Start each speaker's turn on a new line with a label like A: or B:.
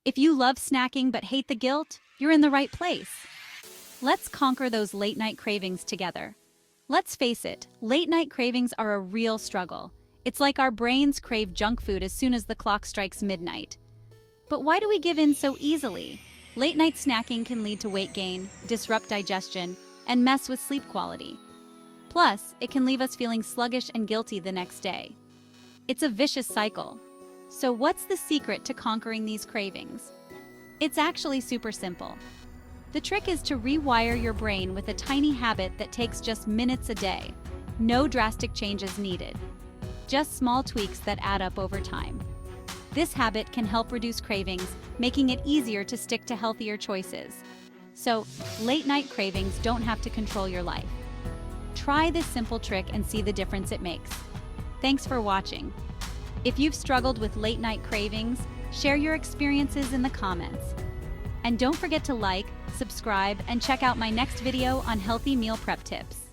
A: If you love snacking but hate the guilt, you're in the right place. Let's conquer those late-night cravings together. Let's face it, late-night cravings are a real struggle. It's like our brains crave junk food as soon as the clock strikes midnight. But why do we give in so easily? Late-night snacking can lead to weight gain, disrupt digestion, and mess with sleep quality. Plus, it can leave us feeling sluggish and guilty the next day. It's a vicious cycle. So what's the secret to conquering these cravings? It's actually super simple. The trick is to rewire your brain with a tiny habit that takes just minutes a day. No drastic changes needed. Just small tweaks that add up over time. This habit can help reduce cravings, making it easier to stick to healthier choices. So, late-night cravings don't have to control your life. Try this simple trick and see the difference it makes. Thanks for watching. If you've struggled with late-night cravings, share your experiences in the comments. And don't forget to like, subscribe, and check out my next video on healthy meal prep tips.